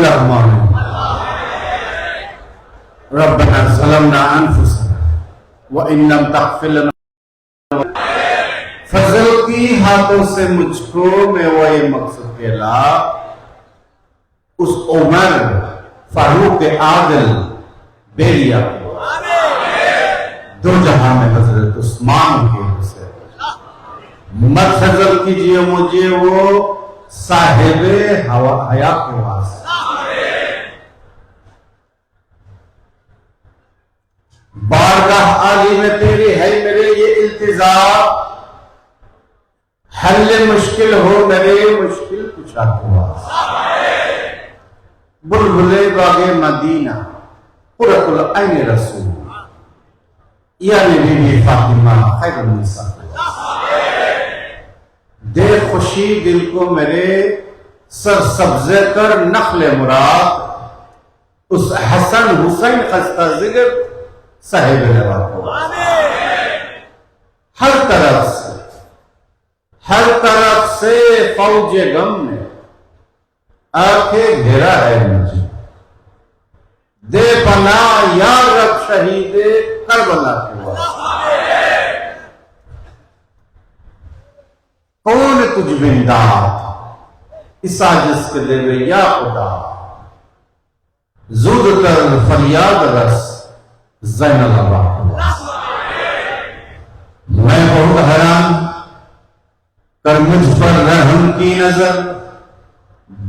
रहमान रब्बना ज़लमना अनफुसना व इन लम तग़फिर लना फजल की हाथों से मुझको मैं वो ये मकसद पेला उस उमर फारूक आदिल बेरिया दो जहां में हजरत उस्मान के हुसैन मत फजल कीजिए मुझे वो साहिबे हया के वास्ते बारगाह आली में तेरी है मेरे ये इल्तिजा हल मुश्किल हो मेरे मुश्किल कुशा के वास्ते बुलबुले बागे मदीना कुरतुल ऐन रसूल यानी बीबी फातिमा खैरुन निसा दे खुशी दिल को मेरे सर सब्जे कर नखले मुराद उस हसन हुसैन खस्ता जिगर साहिब लवा को हर तरफ से फौजे गम ने आंखें घेरा है मुझे दे पना या रब शहीद करबला के वास्ते कौन तुझ बिंदा इस आजिज़ के देवे या खुदा ज़ूद कर फरियाद रस ज़ैनल अबा मैं बहुत हैरान कर मुझ पर रहम की नजर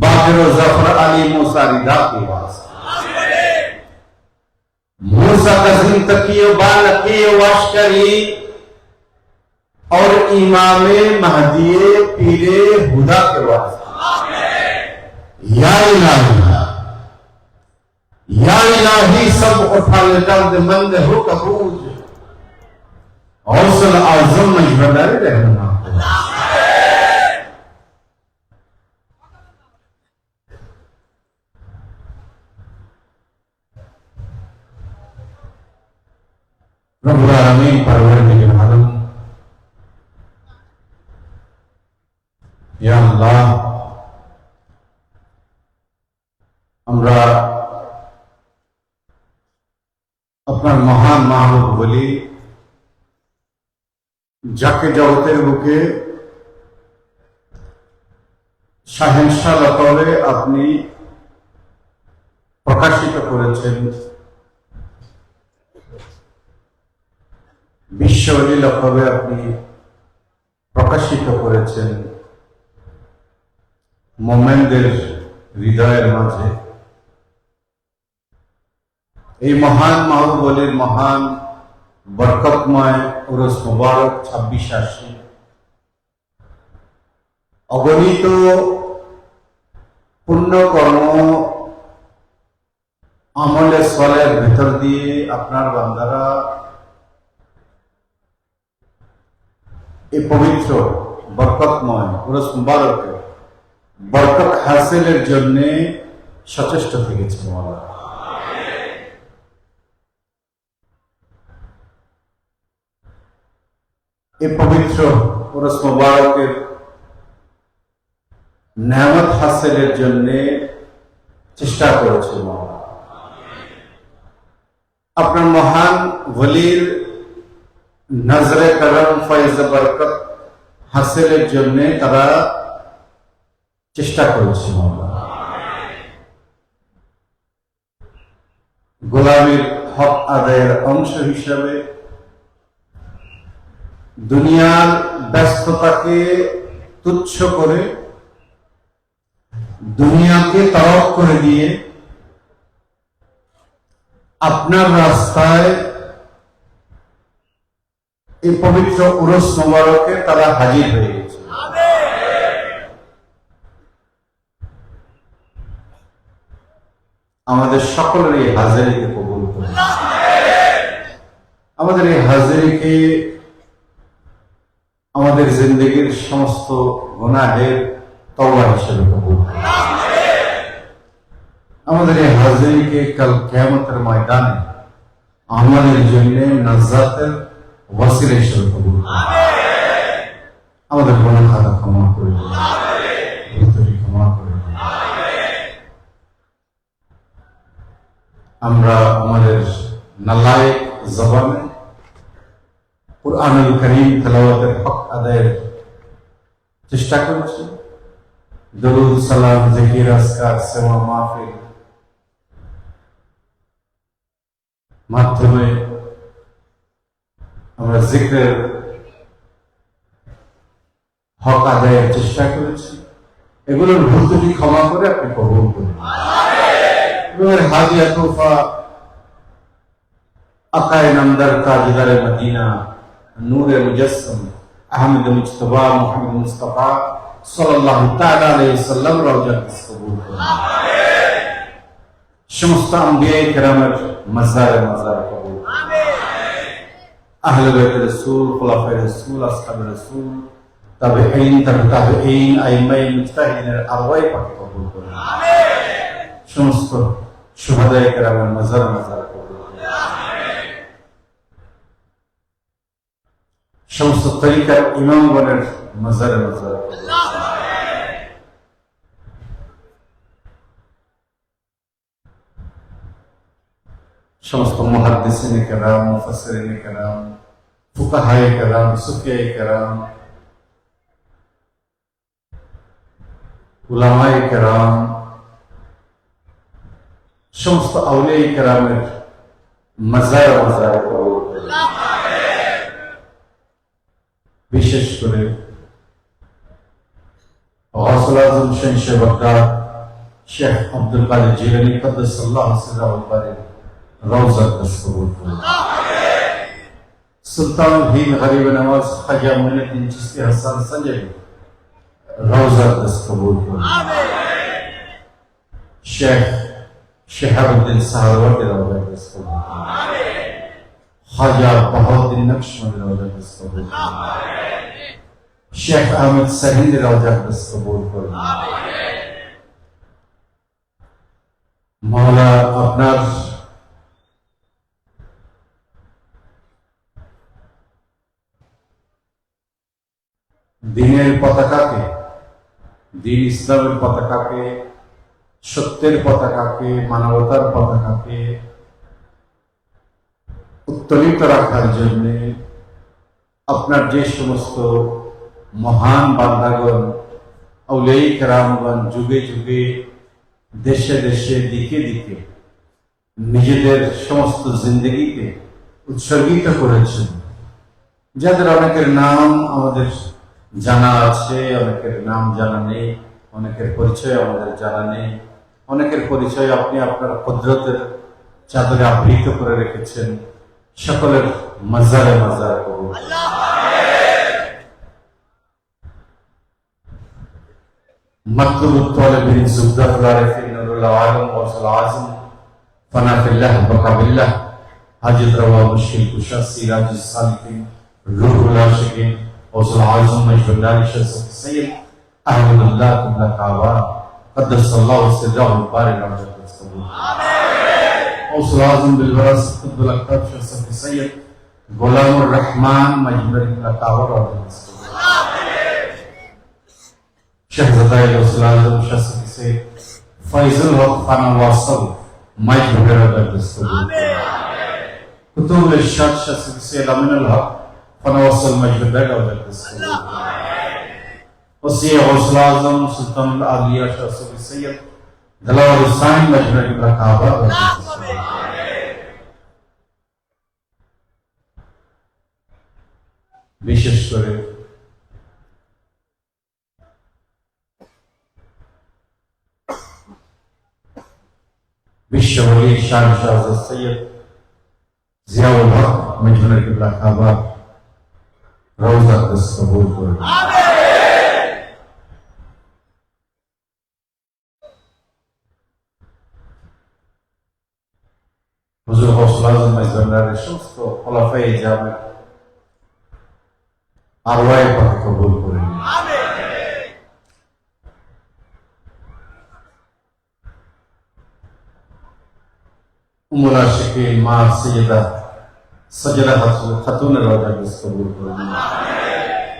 बाकर जफर अली मूसा रिदा के वास्ते मूसा कज़ीम तकियो बालकियो वाशकरी और इमामे महदिये पीरे हुदा के वास्ते या इलाही सब उठा ले दर्दमंद हो कबूज हौसल आज़म मजबूर रहना रब्बुल आलमीन परवरदिगार आलम या अल्लाह আমরা আপনার মহান মাহবুব বলি যাকে জগতের বুকে শাহেনশাহ লকবে আপনি প্রকাশিত করেছেন বিশ্বলী লকবে আপনি প্রকাশিত করেছেন মোমেনদের হৃদয়ের মাঝে এই মহান মাহবুবের মহান বরকতময় উরুস মুবারক 2680 অগণিত পুণ্য কর্ম আমলে সলের ভেতর দিয়ে আপনার বান্দারা এই পবিত্র বরকতময় উরুস মুবারকে বরকত হাসিলের জন্য সচেষ্ট থেকেছে মওলা এই পবিত্র উরুস মুবারকের নেয়ামত হাসিলের জন্য চেষ্টা করেছে মওলা আপনার মহান ওলির নজরে করম ফয়েজ বরকত হাসিলের জন্য তারা চেষ্টা করেছে মওলা গোলামীর হক আদায়ের অংশ হিসাবে দুনিয়ার ব্যস্ততাকে তুচ্ছ করে দুনিয়াকে তরক করে দিয়ে আপনার রাস্তায় এই পবিত্র উরুস মুবারকে তারা হাজির হয়ে গেছে আমাদের সকলের এই হাজিরিকে কবুল করুন আমাদের এই হাজিরিকে আমাদের জিন্দেগির সমস্ত গুনাহের তওবা হিসেবে কবুল করুন আমাদের এই হাজিরিকে কাল কিয়ামতের ময়দানে আমাদের জন্য নাজাতের ওয়াসিলা হিসেবে কবুল করুন আমাদের গুনাহ ক্ষমা করে দিন ক্ষমা করে দিন আমরা আমাদের নালায়েক জবানে কুরআনুল কারীম তেলাওয়াতের হক আদায়ের চেষ্টা করছি। দরুদ সালাম জিকির আজকার সেবা মাহফিল মাধ্যমে আমরা জিকিরের হক আদায়ের চেষ্টা করেছি। এগুলোর ভুল ত্রুটি ক্ষমা করে আপনি কবুল করুন। হাজিয়া তোফা আকায়ে নামদার তাজদারে মদিনা নূরে মুজাসসম আহমদ মুজতবা মুহাম্মদ মুস্তাফা সাল্লাল্লাহু তাআলা আলাইহি ওয়াসাল্লাম রওজা কবুল করুন। সমস্ত আম্বিয়ায়ে কেরামের মাজারে কবুল করুন। আহলে বাইত রাসূল, খুলাফায়ে রাসূল, আসহাবে রাসূল, তাবেঈন, তাবেঈন, আইম্মায়ে মুজতাহিদিনের আরওয়াহ পাক কবুল করুন। সমস্ত শুহাদায়ে কেরামের মাজারে কবুল করুন। সমস্ত তরিকার ইমামগণের মাজারে কবুল করুন। সমস্ত মুহাদ্দিসিনে কেরাম, মুফাসসিরিনে কেরাম, ফুকাহায়ে কেরাম, সুফিয়ায়ে কেরাম, উলামায়ে কেরাম, সমস্ত আউলিয়ায়ে কেরামের মাজার কবুল করুন। বিশেষ করে গাউসুল আজম শাহ বাগদাদ শেখ আব্দুল কাদের জিলানী কদ্দাসাল্লাহু সিররাহুল বারিক রওজা কবুল করুন। সুলতান হিন্দ গরিব নওয়াজ খাজা মুঈনুদ্দিন চিশতি হাসান সঞ্জবি রওজা কবুল করুন। শেখ শিহাবুদ্দিন সাহারওয়ার্দী রওজা কবুল করুন। খাজা বাহাউদ্দিন নকশবন্দি রওজা কবুল করুন। শেখ আহমদ সহিন্দি রওজা কবুল করুন। মাওলা আপনার দিনের পতাকাকে, দিন ইসলামের পতাকাকে, সত্যের পতাকাকে, মানবতার পতাকাকে উত্তোলিত রাখার জন্য আপনার যে সমস্ত মহান বান্দাগণ, আউলিয়ায়ে কেরামগণ যুগে যুগে, দেশে দেশে, দিকে দিকে নিজেদের সমস্ত জিন্দগিকে উৎসর্গিত করেছেন, যাদের অনেকের নাম আমাদের জানা আছে, অনেকের নাম জানা নেই, অনেকের পরিচয় আমাদের জানা নেই, অনেকের পরিচয় আপনি আপনার কুদরতের চাদরে আবৃত করে রেখেছেন। সকলের মাজারে কবুল করুন। مطلوب الطالبين زبدة العارفين نور العالم وصل العظم فنا في الله بقى بالله حاجة روا مشكل كشا سيراج السالكين روح العاشقين وصل العظم مجد الله شخص السيد أحمد الله قبل كعبا قدس الله سره البارك على الصبور وصل العظم بالوراس قطب الأكتاب شخص السيد غلام الرحمن مجد الله كعبا على الصبور शहज़ादा रसूलुल्लाह शास्त्री से फैजुल हक खाना वासल माइक वगैरह का दस्तूर कुतुब इरशाद शास्त्री से लमिनुल हक खाना वासल माइक वगैरह का दस्तूर वसी गौसुल आज़म सुल्तान आलिया शास्त्री सैयद दलावर हुसैन मजबूर का काबा विशेष करे বিশ্ববলী শাহ শাহজাদ সৈয়দ জিয়াউল হক মজবুর কিবলা কাবা রওজা কবুল করুন। হুজুর গাউসুল আজম মাইজবান্ডারের সমস্ত খোলাফায়ে জামের আরওয়াহ পাক কবুল করুন। উম্মুল আশিকিন মা সৈয়দা সজরা খাতুন রওজা কবুল করুন।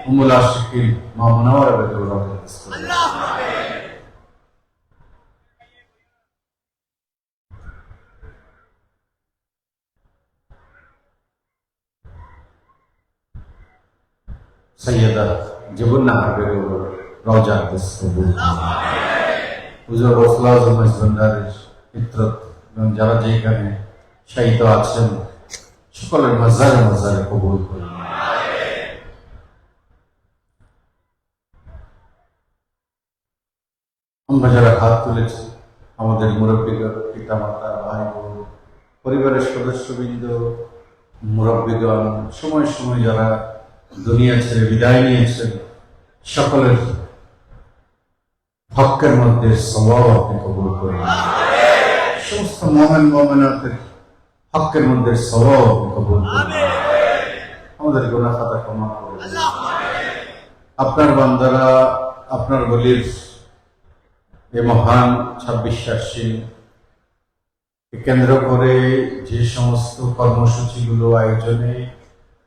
উম্মুল আশিকিন মা মুনাওয়ারা বেগম রওজা কবুল করুন। সৈয়দা জবুন্নাহার বেগমের রওজা আকদাস কবুল করুন। হুজুর গৌসুল আজম ভান্ডারের ফিতরত এবং যারা যেখানে শায়িত আছেন সকলের মাজারে মাজারে কবুল করুন। আমরা যারা হাত তুলেছি আমাদের মুরব্বীগণ, পিতা মাতা, ভাই বোন, পরিবারের সদস্যবৃন্দ, মুরব্বীগণ, সময় সময় যারা দুনিয়া ছেড়ে বিদায় নিয়েছেন, সকলের হকের মধ্যে সওয়াব আপনি কবুল করুন। সমস্ত মুমিন মুমিনাতের হকের মধ্যে সওয়াব আপনি কবুল করুন। আমাদের গুনাহ খাতা ক্ষমা করুন। আপনার বান্দারা আপনার বলির এ মহান 26 শাসী কেন্দ্র করে যে সমস্ত কর্মসূচিগুলো আয়োজনে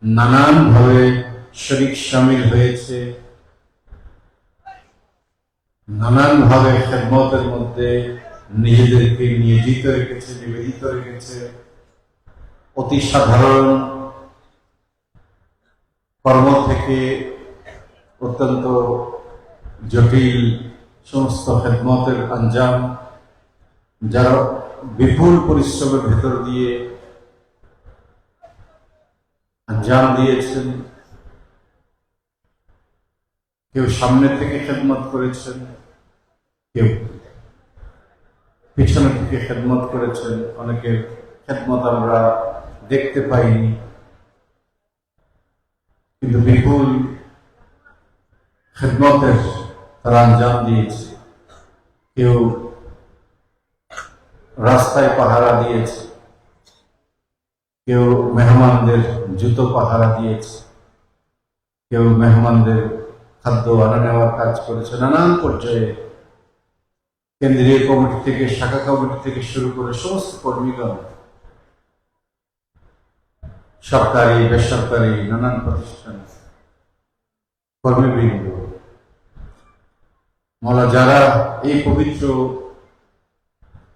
নানানভাবে শরীক শামিল হয়েছে, নানানভাবে খেদমতের মধ্যে নিজেদেরকে নিয়োজিত রেখেছে, নিবেদিত রেখেছে, অতি সাধারণ কর্ম থেকে অত্যন্ত জটিল সমস্ত খেদমতের আঞ্জাম যারা বিপুল পরিশ্রমের ভেতর দিয়ে আঞ্জাম দিয়েছেন। কেউ সামনে থেকে খেদমত করেছেন, কেউ পিছনে থেকে খেদমত করেছেন, অনেকের খেদমত আমরা দেখতে পাইনি, কিন্তু বিপুল খেদমতের তারা আঞ্জাম দিয়েছে। কেউ রাস্তায় পাহারা দিয়েছে, কেউ মেহমানদের জুতো পাহারা দিয়েছে, কেউ মেহমানদের খাদ্য আনা নেওয়ার কাজ করেছে। নানান পর্যায়ে কেন্দ্রীয় কমিটি থেকে, শাখা কমিটি থেকে শুরু করে সমস্ত কর্মীগণ, সরকারি বেসরকারি নানান প্রতিষ্ঠান কর্মীবৃন্দ, মৌলা যারা এই পবিত্র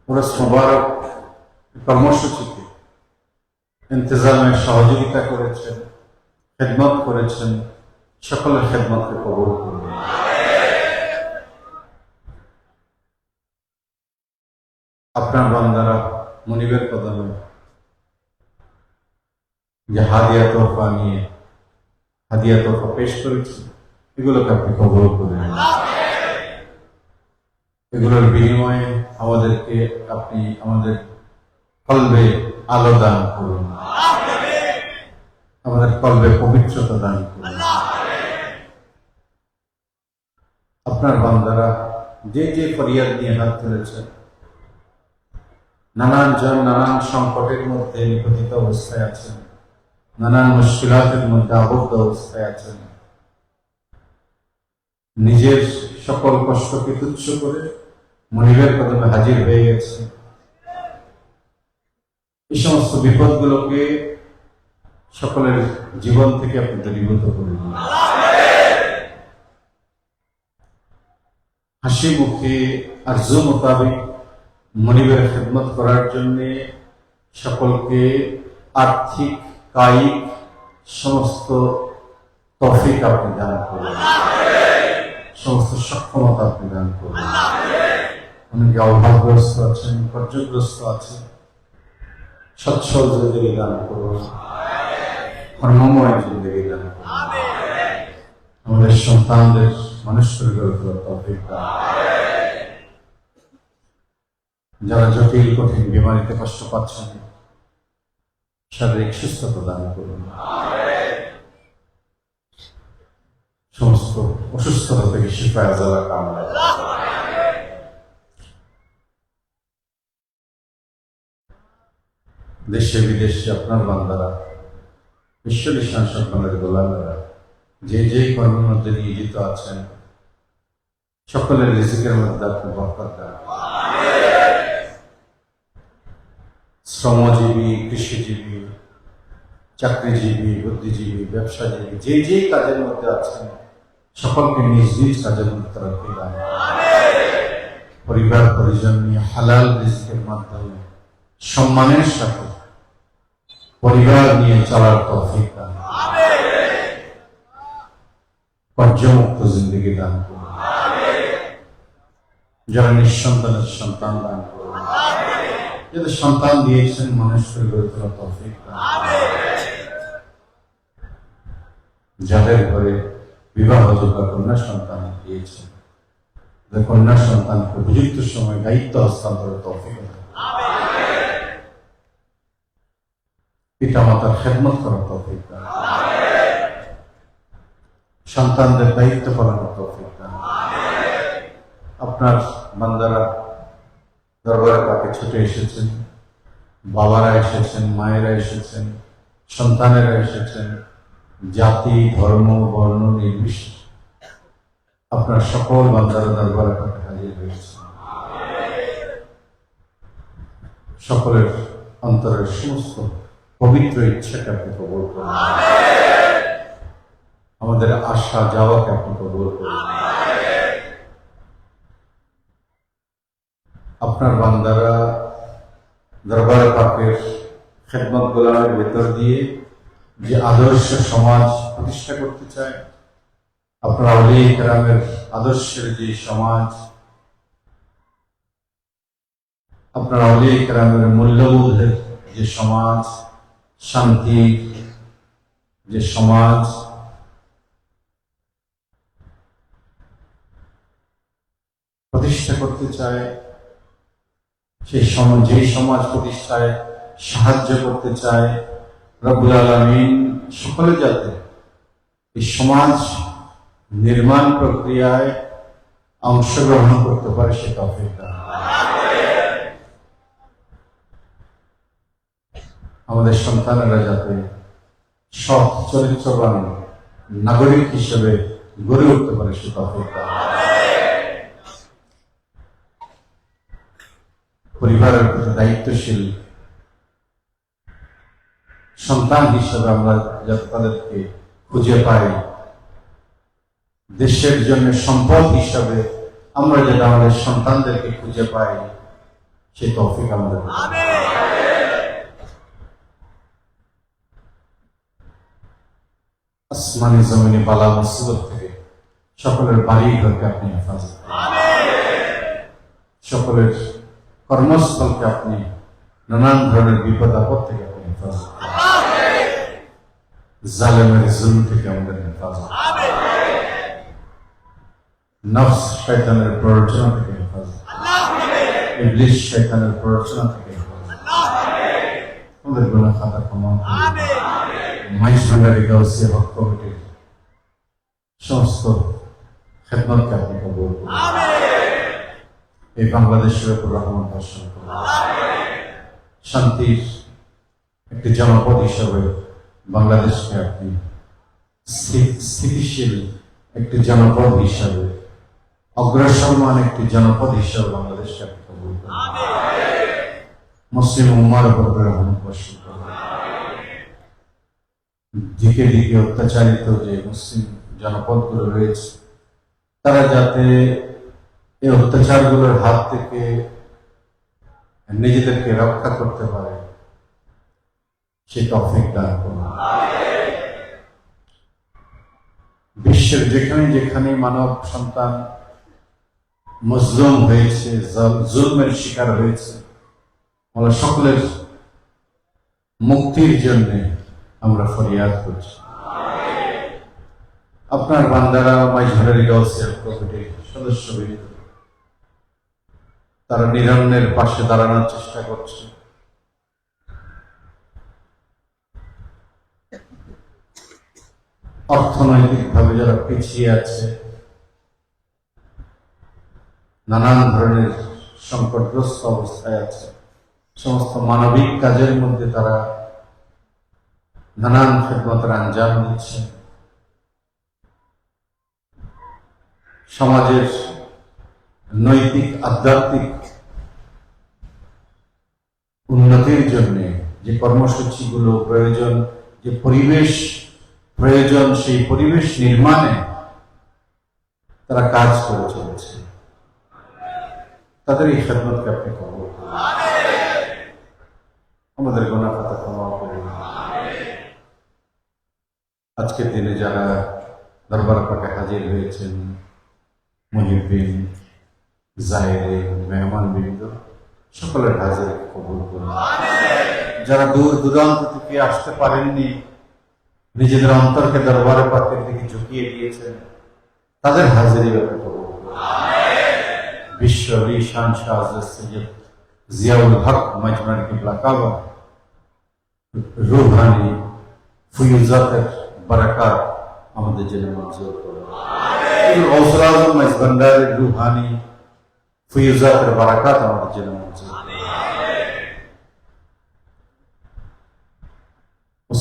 উরস মুবারক কর্মসূচিতে ইন্তজামে সহযোগিতা করেছেন, খেদমত করেছেন, সকলের খেদমতকে কবুল করুন। আপনার বান্দারা মনিবের কদমে যে হাদিয়া তোহফা নিয়ে হাদিয়া তোহফা পেশ করেছে, এগুলোকে আপনি কবুল করুন। এগুলোর বিনিময়ে আমাদেরকে আপনি আমাদের কলবে আলো দান করুন, আমাদের কলবে পবিত্রতা দান করুন। আপনার বান্দারা যে যে ফরিয়াদ নিয়ে হাত তুলেছেন, নানান জন নানান সংকটের মধ্যে নিপতিত অবস্থায় আছেন, নানান মুশকিলাতের মধ্যে আবদ্ধ অবস্থায় আছেন, নিজের সকল কষ্টকে তুচ্ছ করে মনিবের কদমে হাজির হয়ে গেছে। এই সমস্ত বিপদগুলোকে সকলের জীবন থেকে আপনি দূরীভূত করে দিন। হাসি মুখে আরজু মোতাবেক মনিবের খেদমত করার জন্য সকলকে আর্থিক, কায়িক সমস্ত তৌফিক আপনি দান করুন, সমস্ত সক্ষমতা আপনি দান করুন। অনেকে অভাবগ্রস্ত আছেন, কর্যগ্রস্ত আছেন, সচ্ছল জিন্দেগি দান করুন, কর্মময় জিন্দেগি দান করুন। আমাদের সন্তানদের মানুষ করে গড়ে তোলার তৌফিক দান। যারা জটিল কঠিন বিমারিতে কষ্ট পাচ্ছেন, শারীরিক সুস্থতা দান করুন। সমস্ত অসুস্থতা থেকে শিফা আজালা কামনা। দেশে বিদেশে আপনার বান্দারা, ঈশ্বরের শাসনের গোলামেরা যে যে কর্মের মধ্যে নিয়োজিত আছেন, সকলের রিজিকের মধ্যে আপনি বরকত দান। শ্রমজীবী, কৃষিজীবী, চাকরিজীবী, বুদ্ধিজীবী, ব্যবসাজীবী যে যে কাজের মধ্যে আছেন, সকলকে নিজ নিজ কাজের মধ্যে তরক্কি দান। পরিবার পরিজন নিয়ে হালাল রিজিকের মাধ্যমে সম্মানের সাথে পরিবার নিয়ে চলার তৌফিক দান। পর্যামুক্ত জিন্দগি দান করুন। যারা নিঃসন্তানের সন্তান দান করুন, যাদের সন্তান দিয়েছেন মানুষের গড়ে তোলা তৌফিক দান করুন। যাদের ঘরে বিবাহযোগ্য কন্যা সন্তান দিয়েছেন, কন্যা সন্তানকে উপযুক্ত সময় দায়িত্ব হস্তান্তরের তৌফিক দান করুন। পিতা মাতার খেদমত করার তৌফিক দান করুন। সন্তানদের দায়িত্ব পালনের তৌফিক দান করুন। আপনার বান্দারা দরবারের পাকে ছুটে এসেছেন, বাবারা এসেছেন, মায়েরা এসেছেন, সন্তানেরা এসেছেন, জাতি ধর্ম বর্ণ নির্বিশেষে আপনার সকল বান্দারা দরবারের পাকে হাজির হয়েছেন। সকলের অন্তরের সমস্ত পবিত্র ইচ্ছাকে আপনি কবুল করুন। আমাদের আশা যাওয়াকে আপনি কবুল করুন। আপনার বান্দারা দরবারে পাকের খেদমত গোলামের ভেতর দিয়ে যে আদর্শ সমাজ প্রতিষ্ঠা করতে চায়, আপনার আউলিয়া কেরামের আদর্শের যে সমাজ, আপনার আউলিয়া কেরামের মূল্যবোধের যে সমাজ, শান্তির যে সমাজ, প্রতিষ্ঠা করতে চায়, সেই সমাজ, যেই সমাজ প্রতিষ্ঠায় সাহায্য করতে চায় রব্বুল আলামিন সকলে যাতে এই সমাজ নির্মাণ প্রক্রিয়ায় অংশগ্রহণ করতে পারে সে তৌফিক দান করুন। আমাদের সন্তানেরা যাতে সৎ চরিত্রবান নাগরিক হিসেবে গড়ে উঠতে পারে সে তৌফিক দান করুন। পরিবারের প্রতি দায়িত্বশীল সন্তান হিসেবে আমরা যাতে তাদেরকে খুঁজে পাই, দেশের জন্য সম্পদ হিসাবে আমরা যাতে আমাদের সন্তানদেরকে খুঁজে পাই, সে তৌফিক আমাদের। আসমানি জমিনে বালা মুসিবত থেকে সকলের বাড়ি ঘরকে আপনি হেফাজত করুন। সকলের কর্মস্থলকে আপনি নানান ধরনের বিপদ আপদ থেকে আপনি হেফাজত করুন। জালেমের জুলম থেকে আমাদের হেফাজত করুন। নফস শয়তানের প্ররোচনা থেকে হেফাজত করুন। ইবলিস শয়তানের প্ররোচনা থেকে হেফাজত করুন। আমাদের গুনাহ খাতা ক্ষমা করুন। মাইজভান্ডারি গাউসিয়া হক কমিটির সমস্ত খেদমতকে আপনি কবুল করুন। এই বাংলাদেশের উপর রহমত বর্ষণ করুন। শান্তির একটি জনপদ হিসাবে বাংলাদেশকে আপনি স্থিতিশীল একটি জনপদ হিসাবে, অগ্রসরমান একটি জনপদ হিসাবে বাংলাদেশকে আপনি কবুল করুন। মুসলিম উম্মার উপর রহমত বর্ষণ করুন। দিকে দিকে অত্যাচারিত যে মুসলিম জনপদগুলো রয়েছে, তারা যাতে এই অত্যাচারগুলোর হাত থেকে নিজেদেরকে রক্ষা করতে পারে সে তৌফিক দান করুন। বিশ্বের যেখানে যেখানে মানব সন্তান মজলুম হয়েছে, জুলমের শিকার হয়েছে, আমরা সকলের মুক্তির জন্য আমরা ফরিয়াদ করছি। আপনার বান্দারা মাইজভান্ডারি গাউসিয়া কমিটির সদস্যবৃন্দ তারা নিরন্নের পাশে দাঁড়ানোর চেষ্টা করছে। অর্থনৈতিকভাবে যারা পিছিয়ে আছে, নানান ধরনের সংকটগ্রস্ত অবস্থায় আছে, সমস্ত মানবিক কাজের মধ্যে তারা নানান খেদমতের আঞ্জাম দিচ্ছে। সমাজের নৈতিক আধ্যাত্মিক উন্নতির জন্য যে কর্মসূচিগুলো প্রয়োজন, যে পরিবেশ প্রয়োজন, সেই পরিবেশ নির্মাণে তারা কাজ করে চলেছে। তাদের এই খেদমতকে আপনি কবুল করুন। আমাদের গুনাহ খাতা ক্ষমা করুন। আজকের দিনে যারা দরবার পাকে হাজির হয়েছেন মুহিব্বিন, জাহিরিন, মেহমানবৃন্দ, সকলের হাজির কবুল করুন। যারা দূর দূরান্ত থেকে আসতে পারেননি, নিজেদের অন্তরকে দরবারে পাকের দিকে ঝুঁকিয়ে দিয়েছেন, তাদের হাজিরি কবুল করুন। বিশ্ব রিশান শাহ হযরত সৈয়দ জিয়াউল হক মজমার কিবলা কাবা রূহানি ফুয়ুজাতের বারাকাত আমাদের জন্য মঞ্জুর করুন। গৌসুল আজম মেজবান্ডারের রূহানি ফুয়ুজাতের বারাকাত আমাদের জন্য মঞ্জুর করুন।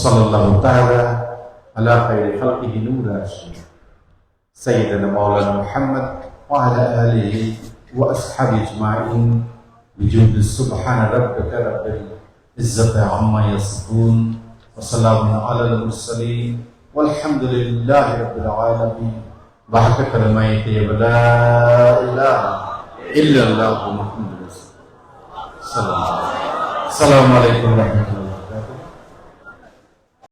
সাল্লাল্লাহু তাআলা আলা খায়রি খালকিহি নূরা سيدنا مولانا محمد وعلى آله وأصحابه أجمعين بجود سبحان ربك رب العزة عما يصفون وسلام على المرسلين والحمد لله رب العالمين بحق كلمات لا إله إلا الله محمد رسول الله. السلام عليكم ورحمة الله.